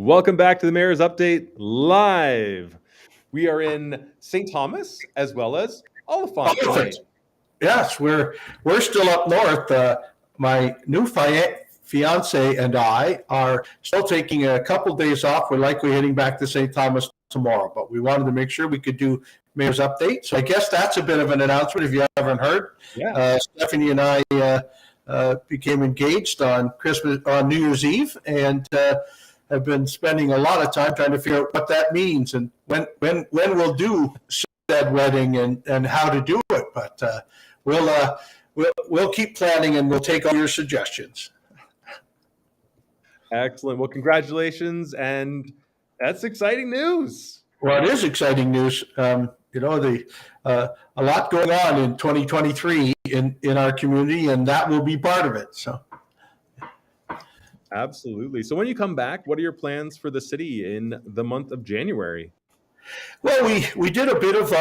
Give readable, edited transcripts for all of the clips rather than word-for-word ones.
Welcome back to the Mayor's Update Live. We are in St. Thomas as well as Oliphant tonight. Yes, we're still up north. My new fiance and I are still taking a couple days off. We're likely heading back to St. Thomas tomorrow, but we wanted to make sure we could do Mayor's Update. So I guess that's a bit of an announcement if you haven't heard. Yeah. Stephanie and I became engaged on New Year's Eve, and have been spending a lot of time trying to figure out what that means and when we'll do said wedding and how to do it. But we'll keep planning, and we'll take all your suggestions. Excellent. Well, congratulations, and that's exciting news. Well, it is exciting news. A lot going on in 2023 in our community, and that will be part of it. So. Absolutely. So when you come back, what are your plans for the city in the month of January? Well, we did a bit of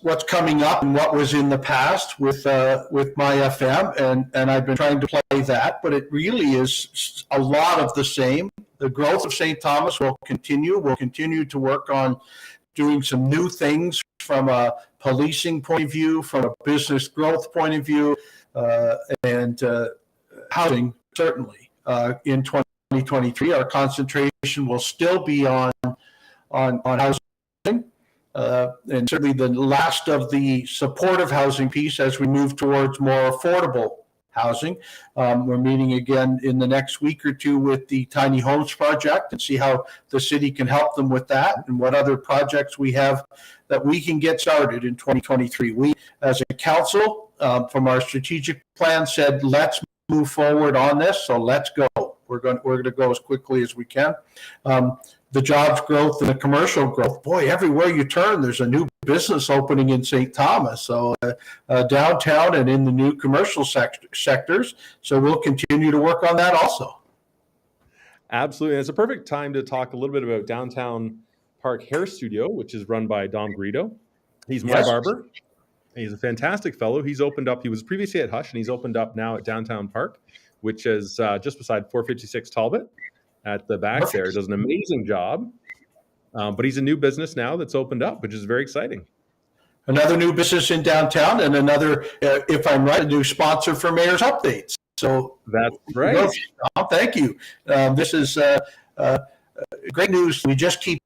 what's coming up and what was in the past with my FM, and I've been trying to play that, but it really is a lot of the same. The growth of St. Thomas will continue. We'll continue to work on doing some new things from a policing point of view, from a business growth point of view, and housing. Certainly, in 2023, our concentration will still be on housing, and certainly the last of the supportive housing piece as we move towards more affordable housing. We're meeting again in the next week or two with the Tiny Homes Project and see how the city can help them with that and what other projects we have that we can get started in 2023. We, as a council, from our strategic plan, said let's move forward on this, so let's go. We're going to go as quickly as we can. The jobs growth and the commercial growth, boy, everywhere you turn, there's a new business opening in St. Thomas. So downtown and in the new commercial sectors. So we'll continue to work on that also. Absolutely. And it's a perfect time to talk a little bit about Downtown Park Hair Studio, which is run by Dom Greedo. He's my barber. He's a fantastic fellow. He's opened up. He was previously at Hush, and he's opened up now at Downtown Park, which is just beside 456 Talbot at the back there. Does an amazing job. But he's a new business now that's opened up, which is very exciting. Another new business in downtown, and another, if I'm right, a new sponsor for Mayor's Updates. So that's right. Thank you. This is great news. We just keep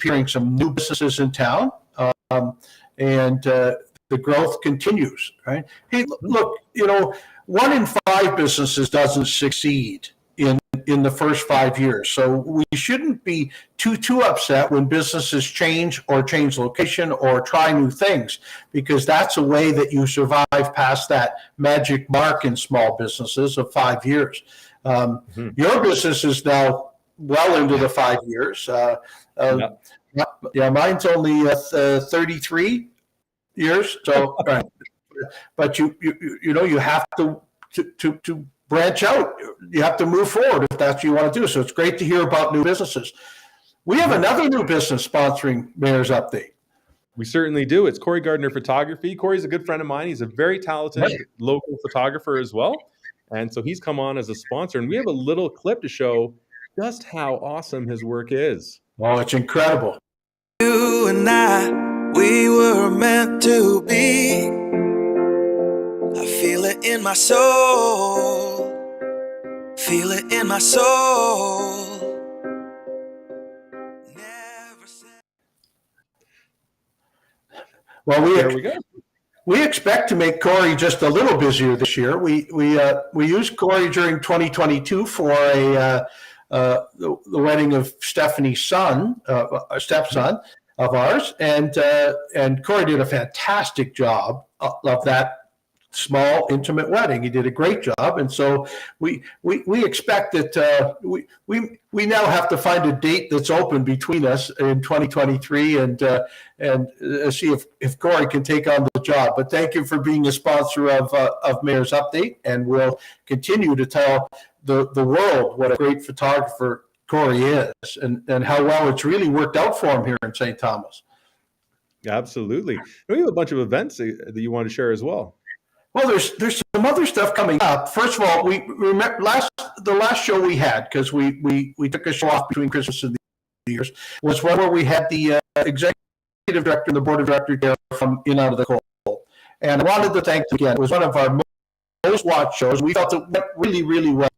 hearing some new businesses in town, and the growth continues, right? Hey, look, 1 in 5 businesses doesn't succeed in the first 5 years. So we shouldn't be too upset when businesses change location or try new things, because that's a way that you survive past that magic mark in small businesses of 5 years. Your business is now well into the 5 years. Mine's only 33 years. So, right. But you have to branch out. You have to move forward if that's what you want to do. So it's great to hear about new businesses. We have another new business sponsoring Mayor's Update. We certainly do. It's Corey Gardner Photography. Corey's a good friend of mine. He's a very talented local photographer as well. And so he's come on as a sponsor. And we have a little clip to show just how awesome his work is. Oh, it's incredible. You and I, we were meant to be. I feel it in my soul. Feel it in my soul. Well, we expect to make Corey just a little busier this year. We used Corey during 2022 for the wedding of Stephanie's son, a stepson of ours, and Corey did a fantastic job of that small, intimate wedding. He did a great job, and so we expect that we now have to find a date that's open between us in 2023 and see if Corey can take on the job. But thank you for being a sponsor of Mayor's Update, and we'll continue to tell the world what a great photographer Corey is and how well it's really worked out for him here in St. Thomas. Absolutely. We have a bunch of events that you want to share as well. Well, there's some other stuff coming up. First of all, we remember the last show we had, because we took a show off between Christmas and New Year's, was one where we had the executive director and the board of directors there from In Out of the Cold. And I wanted to thank them again. It was one of our most watched shows. We felt it went really, really well.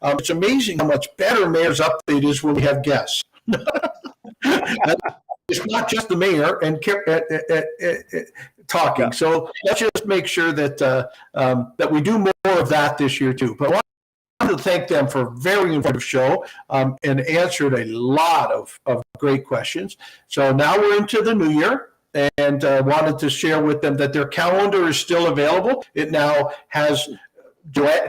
It's amazing how much better Mayor's Update is when we have guests. It's not just the mayor and talking. Yeah. So let's just make sure that that we do more of that this year too. But I wanted to thank them for a very informative show and answered a lot of great questions. So now we're into the new year, and wanted to share with them that their calendar is still available. It now has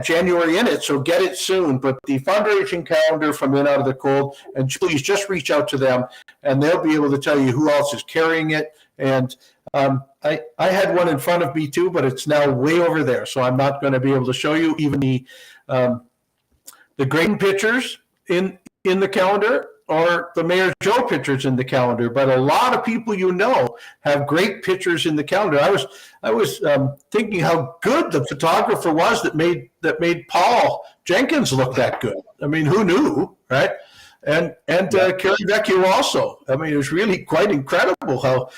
January in it, so get it soon. But the fundraising calendar from In Out of the Cold, and please just reach out to them, and they'll be able to tell you who else is carrying it. And I had one in front of me too, but it's now way over there, so I'm not going to be able to show you even the Grayden pictures in the calendar, or the Mayor Joe pictures in the calendar. But a lot of people have great pictures in the calendar. I was thinking how good the photographer was that made Paul Jenkins look that good. I mean, who knew, right? And Carrie Vecchio also. I mean, it was really quite incredible how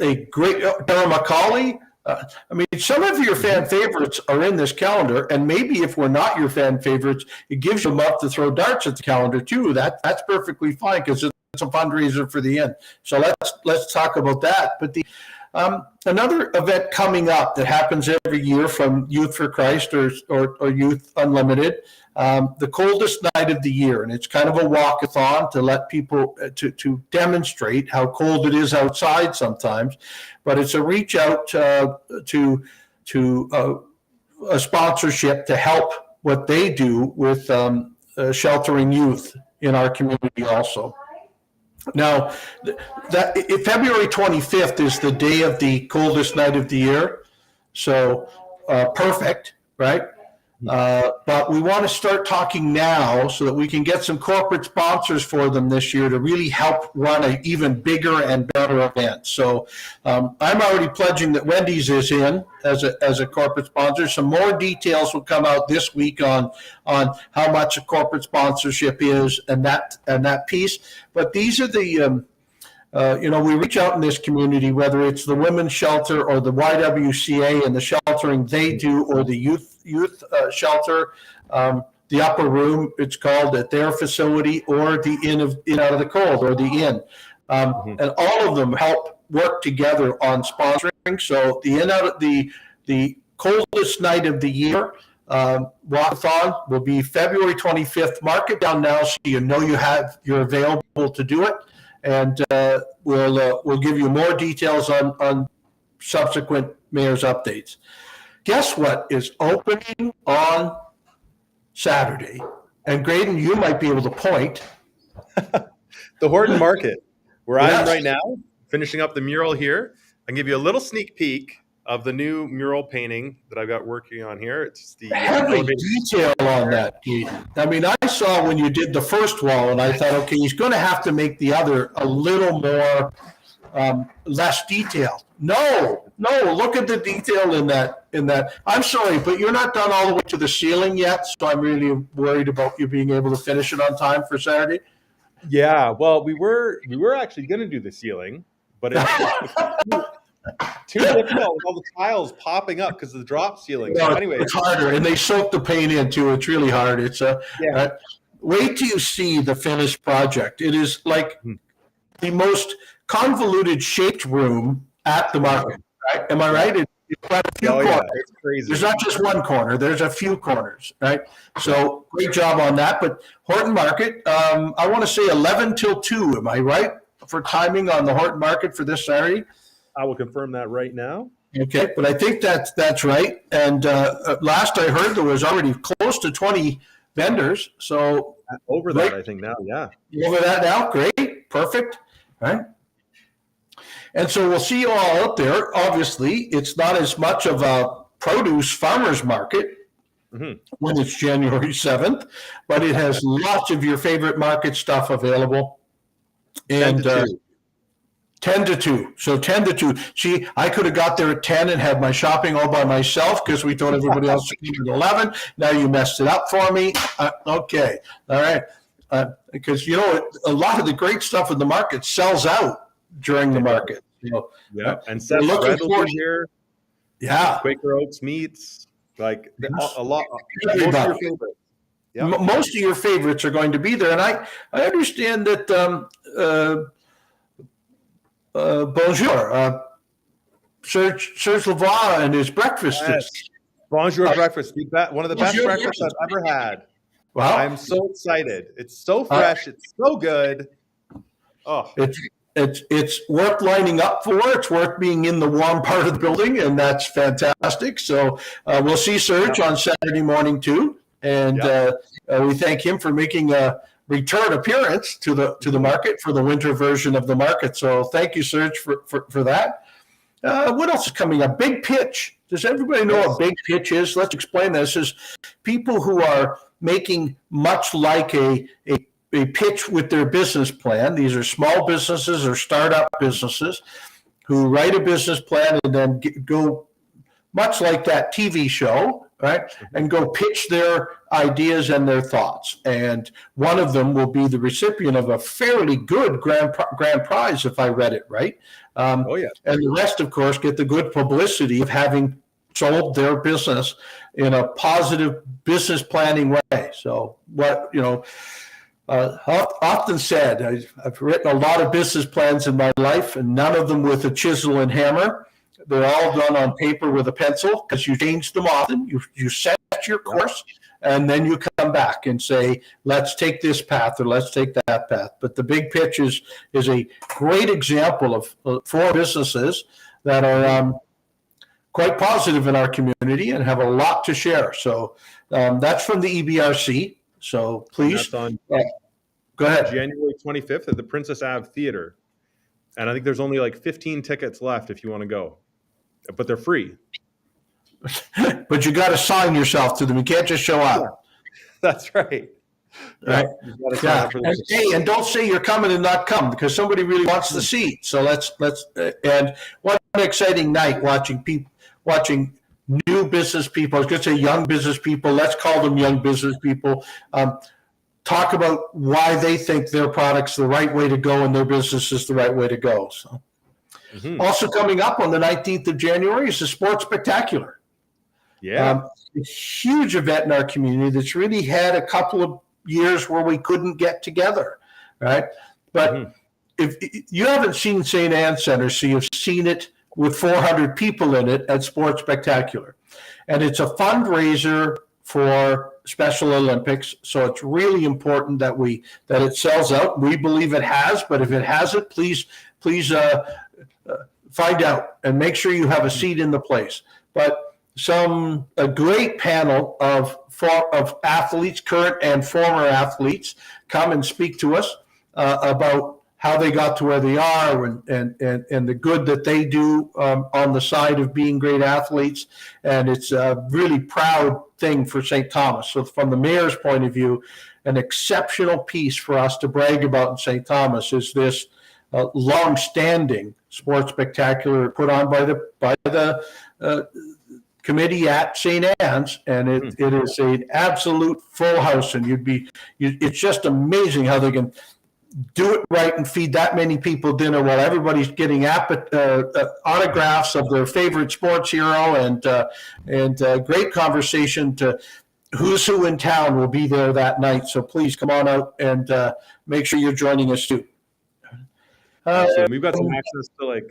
a great Tara McCauley. I mean, some of your fan favorites are in this calendar, and maybe if we're not your fan favorites, it gives you a month to throw darts at the calendar too. That's perfectly fine, because it's a fundraiser for the end. So let's talk about that. But the another event coming up that happens every year from Youth for Christ or Youth Unlimited, the coldest night of the year, and it's kind of a walkathon to let people to demonstrate how cold it is outside sometimes. But it's a reach out to a sponsorship to help what they do with sheltering youth in our community also. Now, February 25th is the day of the coldest night of the year, so perfect, right? But we want to start talking now so that we can get some corporate sponsors for them this year to really help run an even bigger and better event. So I'm already pledging that Wendy's is in as a corporate sponsor. Some more details will come out this week on how much a corporate sponsorship is and that piece. But these are the we reach out in this community, whether it's the women's shelter or the YWCA and the sheltering they do, or the youth shelter, the upper room, it's called, at their facility, or the In Out of the Cold, or the Inn. And all of them help work together on sponsoring. So the coldest night of the year walkathon will be February 25th. Mark it down now so you're available to do it. And we'll give you more details on subsequent mayor's updates. Guess what is opening on Saturday? And Grayden, you might be able to point. The Horton Market, where I am right now, finishing up the mural here. I can give you a little sneak peek of the new mural painting that I've got working on here. It's the heavy detail on that. I mean, I saw when you did the first wall, and I thought, okay, he's going to have to make the other a little more less detailed. No, look at the detail in that. I'm sorry, but you're not done all the way to the ceiling yet, so I'm really worried about you being able to finish it on time for Saturday. Yeah, well, we were actually going to do the ceiling, but it's too difficult with all the tiles popping up because of the drop ceiling. No, so anyway, it's harder, and they soak the paint in too. It's really hard. It's wait till you see the finished project. It is like the most convoluted shaped room at the market. Right? Am I right? It's quite a few corners. Yeah, it's crazy. There's not just one corner. There's a few corners. Right. So great job on that. But Horton Market, I want to say 11 till 2. Am I right for timing on the Horton Market for this Saturday? I will confirm that right now. Okay, but I think that's right. And last I heard, there was already close to 20 vendors. So over that, I think now, yeah. Over that now, great, perfect. All right. And so we'll see you all out there. Obviously, it's not as much of a produce farmer's market when it's January 7th, but it has lots of your favorite market stuff available. And 10 to 2. So 10 to 2. See, I could have got there at 10 and had my shopping all by myself because we told everybody else to come at 11. Now you messed it up for me. Okay. All right. Because, a lot of the great stuff in the market sells out during the market. And Seth's Red will be here. Yeah. Quaker Oats meats. Like a lot. Most of your favorites are going to be there. And I understand that Bonjour, Serge Lavoie and his breakfast. Yes. Bonjour breakfast. One of the best breakfasts I've ever had. Wow. I'm so excited. It's so fresh. It's so good. Oh, it's worth lining up for. It's worth being in the warm part of the building, and that's fantastic. So we'll see Serge on Saturday morning too, and we thank him for making a return appearance to the market for the winter version of the market. So thank you, Serge, for that. What else is coming up? Big pitch. Does everybody know what big pitch is? Let's explain this. Is people who are making much like a pitch with their business plan. These are small businesses or startup businesses who write a business plan and then go much like that TV show, right? And go pitch their ideas and their thoughts. And one of them will be the recipient of a fairly good grand prize, if I read it right. And the rest, of course, get the good publicity of having sold their business in a positive business planning way. So often said, I've written a lot of business plans in my life, and none of them with a chisel and hammer. They're all done on paper with a pencil because you change them often. You set your course, and then you come back and say, let's take this path or let's take that path. But the big pitch is a great example of 4 businesses that are quite positive in our community and have a lot to share. So that's from the EBRC. So please go ahead. January 25th at the Princess Ave Theater. And I think there's only like 15 tickets left if you want to go. But they're free. But you got to sign yourself to them. You can't just show up. Yeah, that's right. Right. And don't say you're coming and not come because somebody really wants the seat. So let's and what an exciting night watching new business people. I was going to say young business people. Let's call them young business people. Talk about why they think their product's the right way to go and their business is the right way to go. So, also coming up on the 19th of January is the Sports Spectacular. Yeah, a huge event in our community that's really had a couple of years where we couldn't get together, right? But if you haven't seen St. Anne Center, so you've seen it with 400 people in it at Sports Spectacular. And it's a fundraiser for Special Olympics. So it's really important that it sells out. We believe it has, but if it hasn't, please find out and make sure you have a seat in the place. But a great panel of athletes, current and former athletes, come and speak to us about how they got to where they are and the good that they do on the side of being great athletes. And it's a really proud thing for St. Thomas. So from the mayor's point of view, an exceptional piece for us to brag about in St. Thomas is this long-standing Sports Spectacular put on by the committee at St. Anne's, and it is an absolute full house. And it's just amazing how they can do it right and feed that many people dinner while everybody's getting autographs of their favorite sports hero and great conversation to who's who in town will be there that night. So please come on out and make sure you're joining us too. So we've got some access to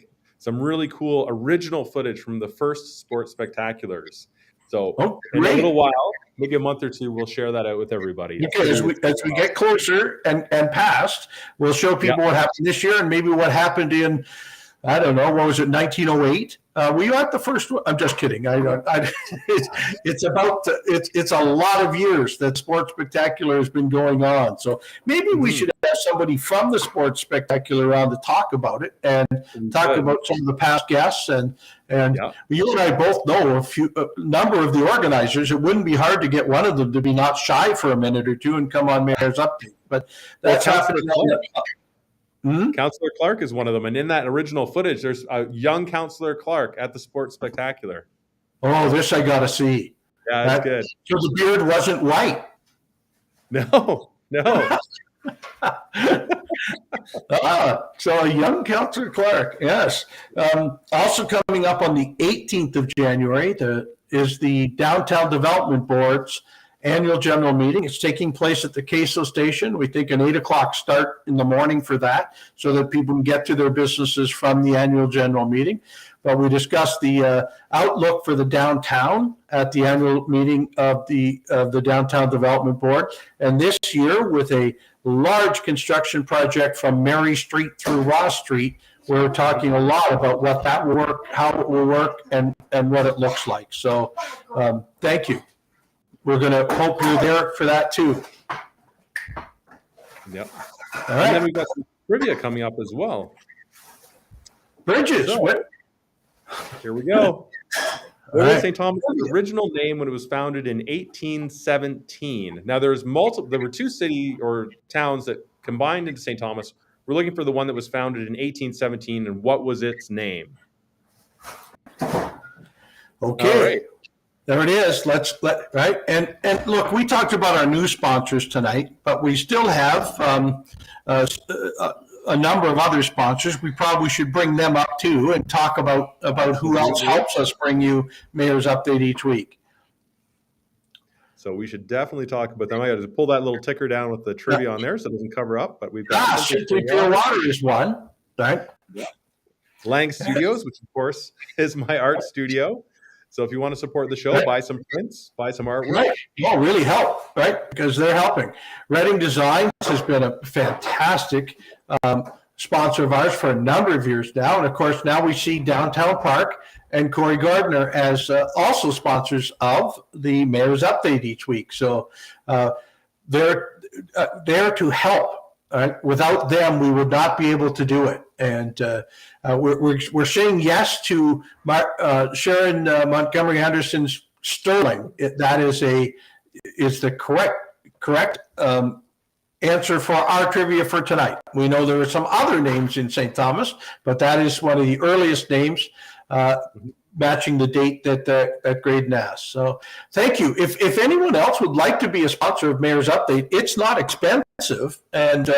some really cool original footage from the first Sports Spectaculars. So in a little while, maybe a month or two, we'll share that out with everybody. Okay, as we get closer and past, we'll show people what happened this year and maybe what happened in, I don't know, what was it, 1908? Were you at the first one? I'm just kidding. It's a lot of years that Sports Spectacular has been going on. So maybe we should have somebody from the Sports Spectacular on to talk about it and talk about some of the past guests. And you and I both know a number of the organizers. It wouldn't be hard to get one of them to be not shy for a minute or two and come on Mayor's Update. But that's happening. Councillor Clark is one of them. And in that original footage, there's a young Councillor Clark at the Sports Spectacular. Oh, this I got to see. Yeah, that's good. So the beard wasn't white. No. So a young Councillor Clark, yes. Also coming up on the 18th of January is the Downtown Development Board's annual general meeting. It's taking place at the Queso Station. We think an 8 o'clock start in the morning for that, so that people can get to their businesses from the annual general meeting. But we discussed the outlook for the downtown at the annual meeting of the Downtown Development Board. And this year, with a large construction project from Mary Street through Ross Street, we're talking a lot about what that will work, how it will work, and what it looks like. So thank you. We're going to hope you're there for that too. Yep. All right. And then we've got some trivia coming up as well. Bridges. So, what? Here we go. What Right. was St. Thomas' original name when it was founded in 1817? Now, there were two city or towns that combined into St. Thomas. We're looking for the one that was founded in 1817, and what was its name? Okay. Right. There it is. Right. And look, we talked about our new sponsors tonight, but we still have a number of other sponsors. We probably should bring them up too and talk about who else helps us bring you Mayor's Update each week. So we should definitely talk about them. I got to pull that little ticker down with the trivia on there so it doesn't cover up. But we've got Simply Pure Water is one, right? Lang Studios, which of course is my art studio. So if you want to support the show, buy some prints, buy some artwork. Right. Oh, really help, right? Because they're helping. Reading Designs has been a fantastic sponsor of ours for a number of years now. And of course, now we see Downtown Park and Corey Gardner as also sponsors of the Mayor's Update each week. So they're there to help. Without them, we would not be able to do it. And we're saying yes to Sharon Montgomery Anderson's Sterling. That is the correct answer for our trivia for tonight. We know there are some other names in St. Thomas, but that is one of the earliest names matching the date that Grayden asked. So thank you. If anyone else would like to be a sponsor of Mayor's Update, it's not expensive. And,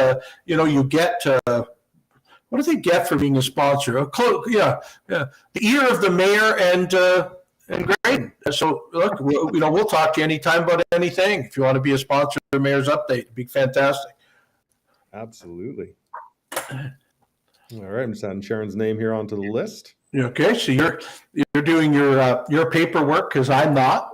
you get, what do they get for being a sponsor? The ear of the mayor and Grayden. So look, we'll talk to you anytime about anything. If you want to be a sponsor of Mayor's Update, it'd be fantastic. Absolutely. All right, I'm just adding Sharon's name here onto the list. Okay, so you're doing your paperwork because I'm not.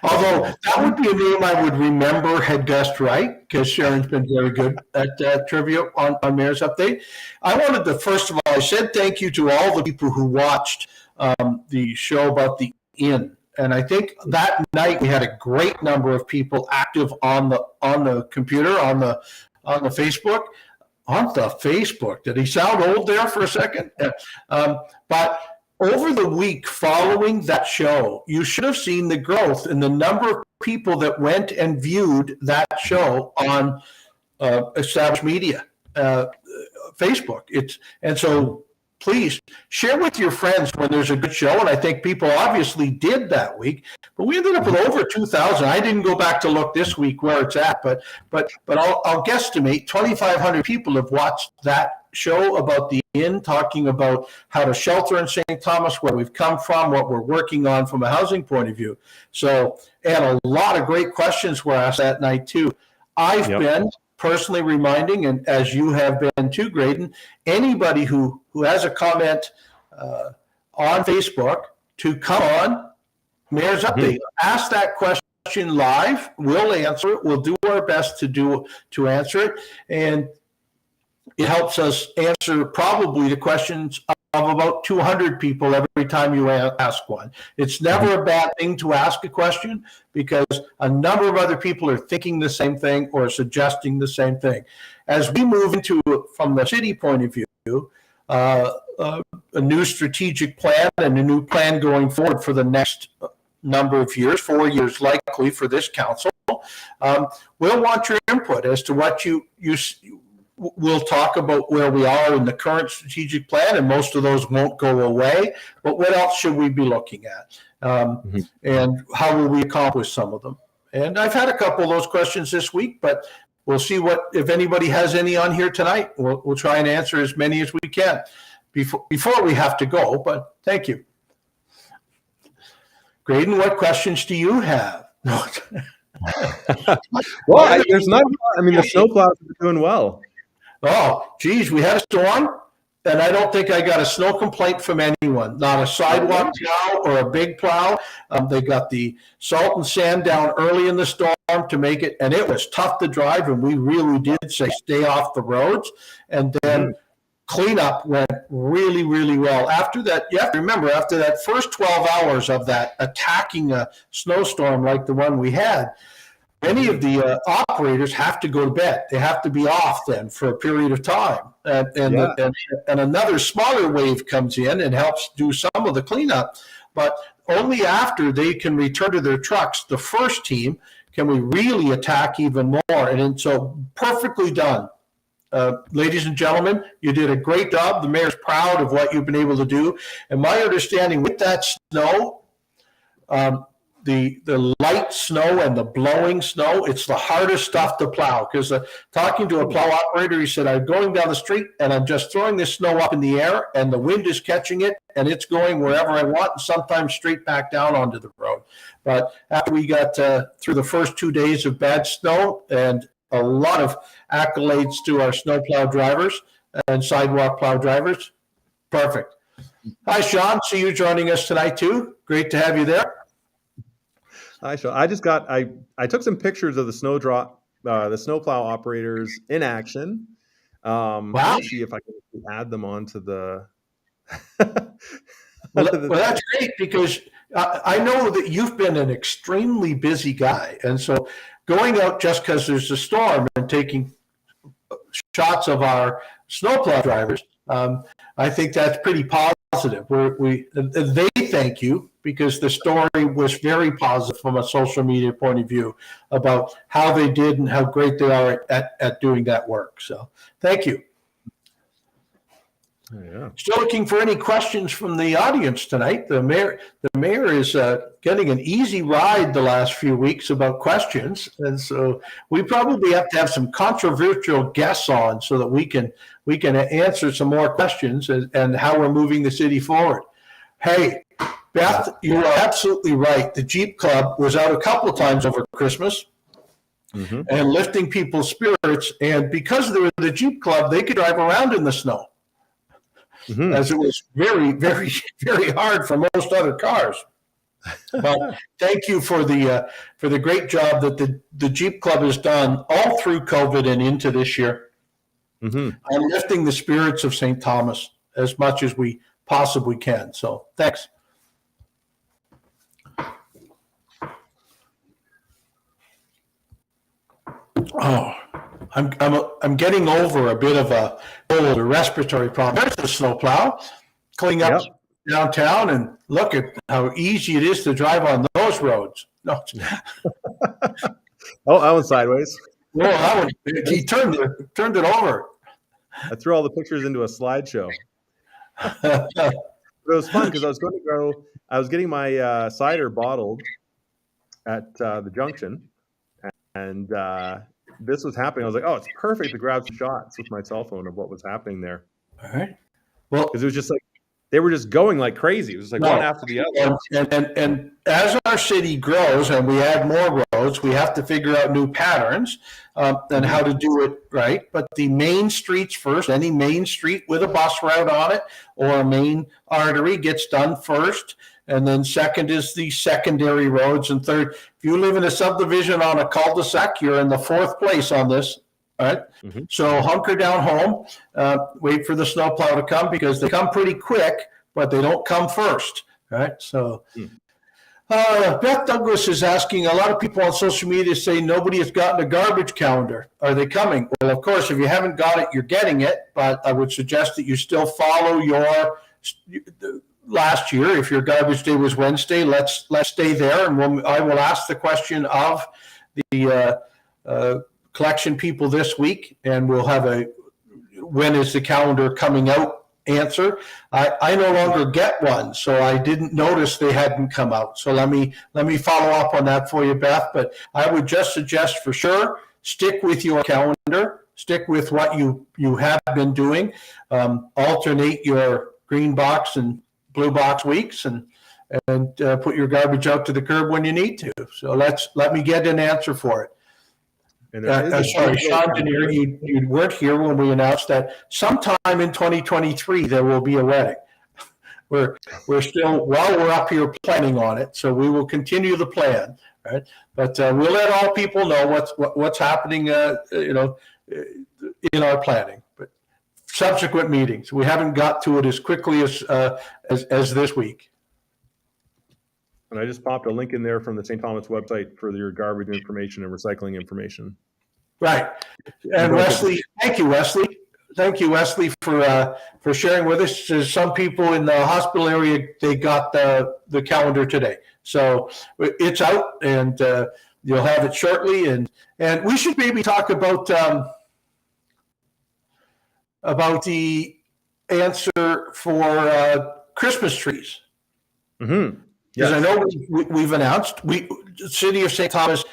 Although that would be a name I would remember had guessed right, because Sharon's been very good at trivia on Mayor's Update. I wanted to, first of all, I said thank you to all the people who watched the show about the inn. And I think that night we had a great number of people active on the computer, on the Facebook. On the Facebook. Did he sound old there for a second? But over the week following that show, you should have seen the growth in the number of people that went and viewed that show on established media, Facebook. So please share with your friends when there's a good show. And I think people obviously did that week, but we ended up with over 2,000. I didn't go back to look this week where it's at, but I'll guesstimate 2,500 people have watched that show about the inn, talking about how to shelter in St. Thomas, where we've come from, what we're working on from a housing point of view. So, and a lot of great questions were asked that night too. I've been personally reminding, and as you have been too, Grayden, anybody who has a comment on Facebook to come on Mayor's Update. Ask that question live. We'll answer it. We'll do our best to answer it. And it helps us answer probably the questions of about 200 people every time you ask one. It's never a bad thing to ask a question because a number of other people are thinking the same thing or suggesting the same thing. As we move into, from the city point of view, a new strategic plan and a new plan going forward for the next number of years, 4 years likely for this council, we'll want your input as to what we'll talk about where we are in the current strategic plan, and most of those won't go away. But what else should we be looking at? And how will we accomplish some of them? And I've had a couple of those questions this week, but we'll see if anybody has any on here tonight. We'll try and answer as many as we can before we have to go. But thank you. Grayden, what questions do you have? Well, there's not. I mean, the snowplows are doing well. Oh, geez, we had a storm, and I don't think I got a snow complaint from anyone. Not a sidewalk plow or a big plow. They got the salt and sand down early in the storm to make it, and it was tough to drive, and we really did say stay off the roads. And then cleanup went really, really well. After that, you have to remember, after that first 12 hours of that attacking a snowstorm like the one we had, many of the operators have to go to bed. They have to be off then for a period of time. And another smaller wave comes in and helps do some of the cleanup. But only after they can return to their trucks, the first team, can we really attack even more. And so perfectly done. Ladies and gentlemen, you did a great job. The mayor's proud of what you've been able to do. And my understanding with that snow, the light snow and the blowing snow, it's the hardest stuff to plow. Because talking to a plow operator, he said, I'm going down the street and I'm just throwing this snow up in the air and the wind is catching it and it's going wherever I want, and sometimes straight back down onto the road. But after we got through the first 2 days of bad snow, and a lot of accolades to our snowplow drivers and sidewalk plow drivers, perfect. Hi, Sean. See you joining us tonight too. Great to have you there. Hi, Sean. I took some pictures of the snowplow operators in action. Wow. Let's see if I can add them onto the. Well, that's great, because I know that you've been an extremely busy guy, and so going out just because there's a storm and taking shots of our snowplow drivers, I think that's pretty positive. They thank you, because the story was very positive from a social media point of view about how they did and how great they are at doing that work. So thank you. Yeah. Still looking for any questions from the audience tonight. The mayor is getting an easy ride the last few weeks about questions, and so we probably have to have some controversial guests on so that we can answer some more questions and how we're moving the city forward. Hey, Beth, you are absolutely right. The Jeep Club was out a couple of times over Christmas and lifting people's spirits, and because they were the Jeep Club, they could drive around in the snow. As it was very, very, very hard for most other cars. But thank you for the great job that the Jeep Club has done all through COVID and into this year. And lifting the spirits of St. Thomas as much as we possibly can. So thanks. Oh, I'm getting over a bit of a cold or respiratory problem. There's the snowplow cleaning up downtown, and look at how easy it is to drive on those roads. No. Oh, that one's sideways. Well, that one, he turned it over. I threw all the pictures into a slideshow. But it was fun because I was getting my cider bottled at the junction, and this was happening. I was like, oh, it's perfect to grab some shots with my cell phone of what was happening there. All right. Well, because it was just like they were just going like crazy. It was like one after the other. And as our city grows and we add more roads, we have to figure out new patterns and how to do it right. But the main streets first, any main street with a bus route on it or a main artery gets done first. And then second is the secondary roads. And third, if you live in a subdivision on a cul-de-sac, you're in the fourth place on this. All right. So hunker down home, wait for the snowplow to come, because they come pretty quick, but they don't come first. All right. So Beth Douglas is asking, a lot of people on social media say nobody has gotten a garbage calendar. Are they coming? Well, of course, if you haven't got it, you're getting it. But I would suggest that you still follow your last year. If your garbage day was Wednesday, let's stay there, and I will ask the question of the collection people this week, and we'll have when is the calendar coming out answer. I no longer get one, so I didn't notice they hadn't come out. So let me follow up on that for you, Beth. But I would just suggest for sure, stick with your calendar, stick with what you have been doing, alternate your green box and blue box weeks, and put your garbage out to the curb when you need to. So let me get an answer for it. And sorry, Sean Denier, you weren't here when we announced that sometime in 2023 there will be a wedding. We're still, while we're up here planning on it, so we will continue the plan, right? But we'll let all people know what's happening, in our planning. But subsequent meetings, we haven't got to it as quickly as this week. And I just popped a link in there from the St. Thomas website for your garbage information and recycling information. Right. And Wesley, thank you, Wesley. Thank you, Wesley, for sharing with us. Some people in the hospital area, they got the calendar today. So it's out, and you'll have it shortly. And we should maybe talk about the answer for Christmas trees. Mm-hmm. Because I know we've announced, the city of St. Thomas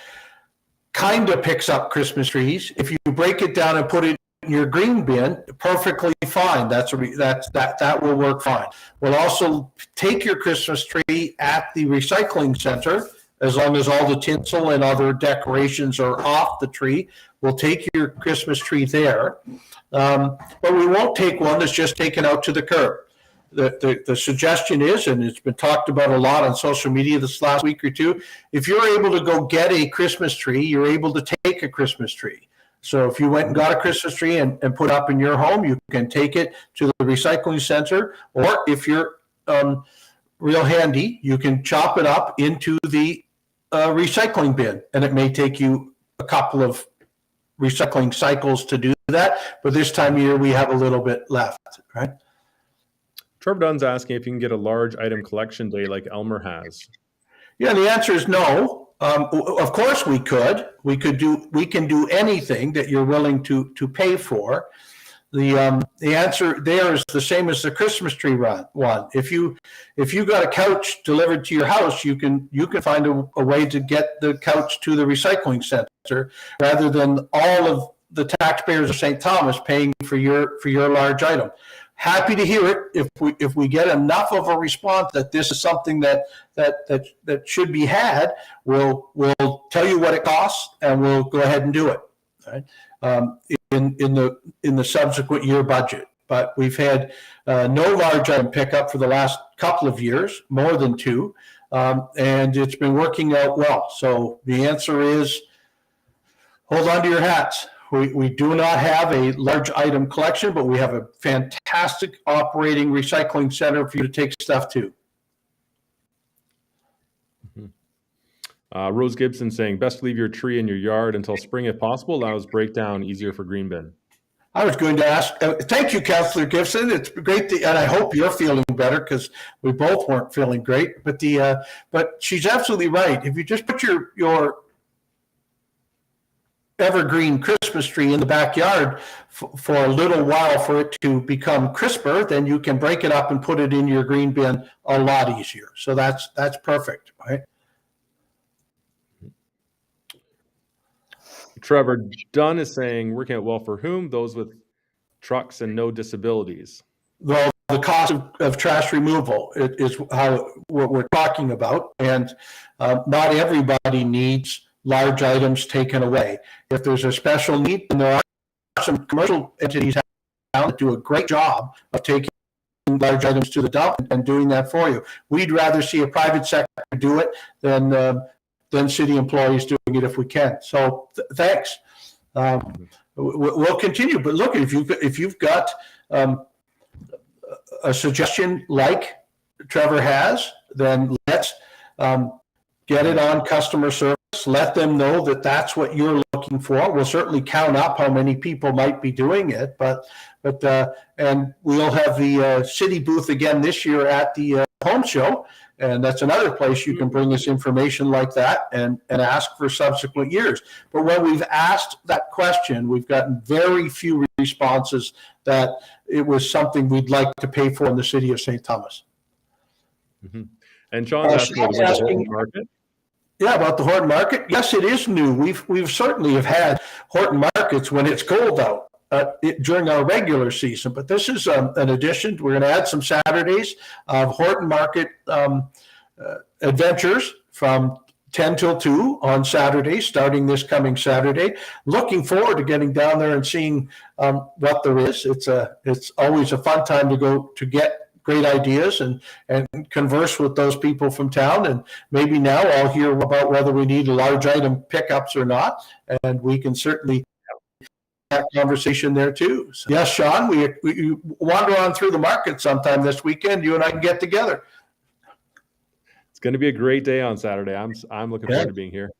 kind of picks up Christmas trees. If you break it down and put it in your green bin, perfectly fine. That will work fine. We'll also take your Christmas tree at the recycling center, as long as all the tinsel and other decorations are off the tree. We'll take your Christmas tree there, but we won't take one that's just taken out to the curb. The suggestion is, and it's been talked about a lot on social media this last week or two, if you're able to go get a Christmas tree, you're able to take a Christmas tree. So if you went and got a Christmas tree and put up in your home, you can take it to the recycling center, or if you're real handy, you can chop it up into the recycling bin, and it may take you a couple of recycling cycles to do that, but this time of year we have a little bit left, right? Trevor Dunn's asking if you can get a large item collection day like Elmer has. Yeah, the answer is no. Of course we could. We can do anything that you're willing to pay for. The answer there is the same as the Christmas tree one. If you got a couch delivered to your house, you can find a way to get the couch to the recycling center, rather than all of the taxpayers of St. Thomas paying for your large item. Happy to hear it. If we get enough of a response that this is something that should be had, we'll tell you what it costs, and we'll go ahead and do it. Right? In the subsequent year budget. But we've had no large item pickup for the last couple of years, more than two, and it's been working out well. So the answer is, hold on to your hats. We do not have a large item collection, but we have a fantastic operating recycling center for you to take stuff to. Mm-hmm. Rose Gibson saying, best leave your tree in your yard until spring if possible. Allows breakdown easier for green bin. I was going to ask, thank you, Councillor Gibson. It's great, and I hope you're feeling better, because we both weren't feeling great. But she's absolutely right. If you just put your evergreen Christmas tree in the backyard for a little while for it to become crisper, then you can break it up and put it in your green bin a lot easier. So that's perfect, right? Trevor Dunn is saying, working out well for whom? Those with trucks and no disabilities. Well, the cost of trash removal is what we're talking about, and not everybody needs large items taken away. If there's a special need, and there are some commercial entities that do a great job of taking large items to the dump and doing that for you. We'd rather see a private sector do it than city employees doing it if we can. So thanks. We'll continue. But look, if you've got a suggestion like Trevor has, then let's get it on customer service. Let them know that that's what you're looking for. We'll certainly count up how many people might be doing it, and we'll have the city booth again this year at the home show, and that's another place you can bring us information like that and ask for subsequent years. But when we've asked that question, we've gotten very few responses that it was something we'd like to pay for in the city of St. Thomas. Mm-hmm. And Sean's asking about the Horton Market. Yeah, about the Horton Market. Yes, it is new. We've certainly have had Horton Markets when it's cold out during our regular season, but this is an addition. We're going to add some Saturdays of Horton Market adventures from 10 till 2 on Saturday, starting this coming Saturday. Looking forward to getting down there and seeing what there is. It's always a fun time to go to get great ideas and converse with those people from town. And maybe now I'll hear about whether we need large item pickups or not. And we can certainly have that conversation there too. So, yes, Sean, we wander on through the market sometime this weekend. You and I can get together. It's going to be a great day on Saturday. I'm looking forward to being here,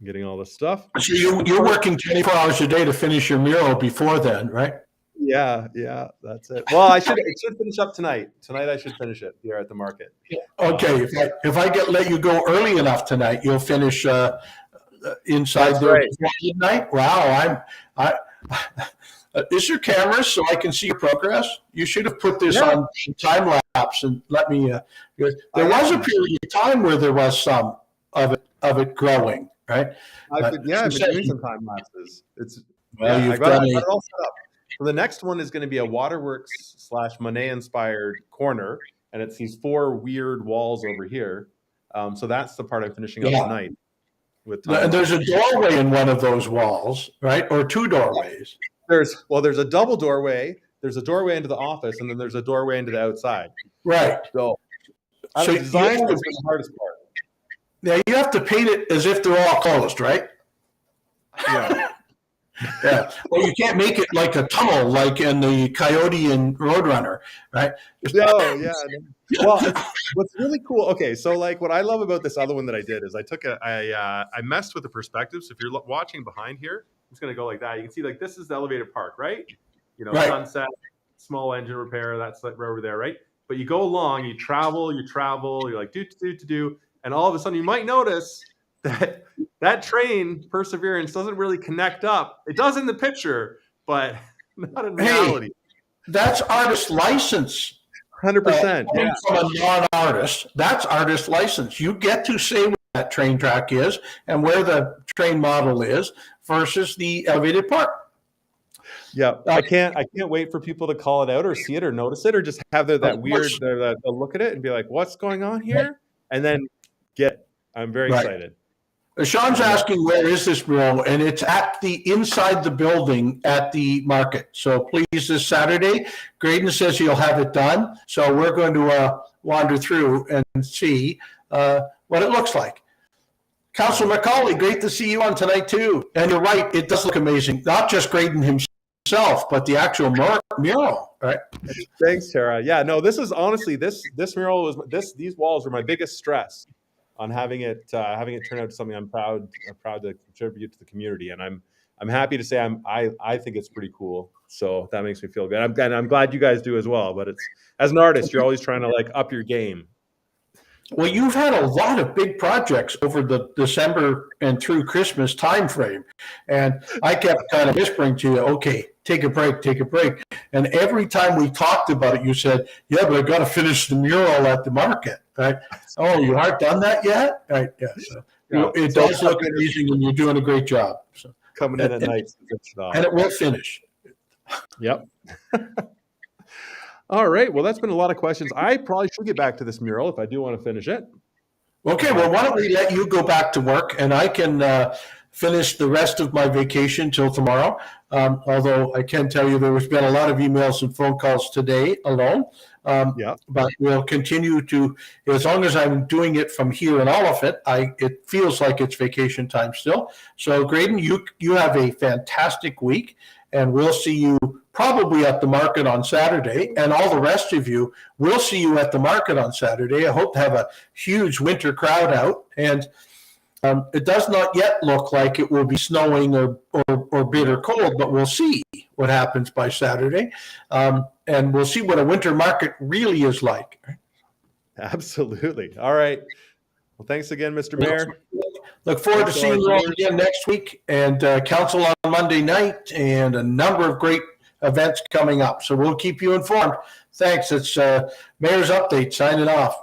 getting all this stuff. So you're working 24 hours a day to finish your mural before then, right? Yeah, that's it. Well, it should finish up tonight. Tonight I should finish it here at the market. Okay, if I let you go early enough tonight, you'll finish inside there before midnight. Wow, is your camera so I can see your progress? You should have put this on time lapse and let me. There was a period of time where there was some of it growing, right? I've been doing some time lapses. You've done it all set up. So the next one is going to be a Waterworks / Monet inspired corner, and it's these 4 weird walls over here. So that's the part I'm finishing up tonight. And there's a doorway in one of those walls, right? Or 2 doorways. There's a double doorway. There's a doorway into the office, and then there's a doorway into the outside. Right. So design has been the hardest part. Now you have to paint it as if they're all closed, right? Yeah. Yeah. Well, you can't make it like a tunnel, like in the Coyote and Roadrunner, right? No, yeah. Well, what's really cool. Okay, so like what I love about this other one that I did is I messed with the perspective. So if you're watching behind here, I'm just gonna go like that. You can see like this is the elevated park, right? Sunset, small engine repair. That's like right over there, right? But you go along, you travel. You're like do, and all of a sudden you might notice that train Perseverance doesn't really connect up. It does in the picture, but not in reality. That's artist license. 100%. From a non-artist, that's artist license. You get to say where that train track is and where the train model is versus the elevated park. Yeah, I can't wait for people to call it out or see it or notice it or just have that weird they'll look at it and be like, "What's going on here?" And then I'm very excited. Sean's asking where is this mural, and it's at the inside the building at the market. So please, this Saturday, Grayden says he'll have it done. So we're going to wander through and see what it looks like. Councillor McCauley, great to see you on tonight too. And you're right, it does look amazing. Not just Grayden himself, but the actual mural, right? Thanks, Tara. Yeah, no, this is honestly this mural these walls were my biggest stress on having it turn out to something I'm proud to contribute to the community, and I'm happy to say I think it's pretty cool. So that makes me feel good. I'm glad you guys do as well. But it's as an artist, you're always trying to like up your game. Well, you've had a lot of big projects over the December and through Christmas timeframe, and I kept kind of whispering to you, "Okay, take a break." And every time we talked about it, you said, "Yeah, but I got to finish the mural at the market." Right? Oh, you aren't done that yet? Right? Yeah. So it does look amazing, and you're doing a great job. So coming in at night, and it will finish. Yep. All right. Well, that's been a lot of questions. I probably should get back to this mural if I do want to finish it. Okay. Well, why don't we let you go back to work, and I can finish the rest of my vacation till tomorrow. Although I can tell you there's been a lot of emails and phone calls today alone. But we'll continue to, as long as I'm doing it from here in Oliphant, it feels like it's vacation time still. So Grayden, you have a fantastic week, and we'll see you probably at the market on Saturday, and all the rest of you, we'll see you at the market on Saturday. I hope to have a huge winter crowd out, and it does not yet look like it will be snowing or bitter cold, but we'll see what happens by Saturday. And we'll see what a winter market really is like. Absolutely. All right. Well, thanks again, Mr. Mayor. Look forward to seeing you all again next week, and council on Monday night, and a number of great events coming up. So we'll keep you informed. Thanks. It's Mayor's Update signing off.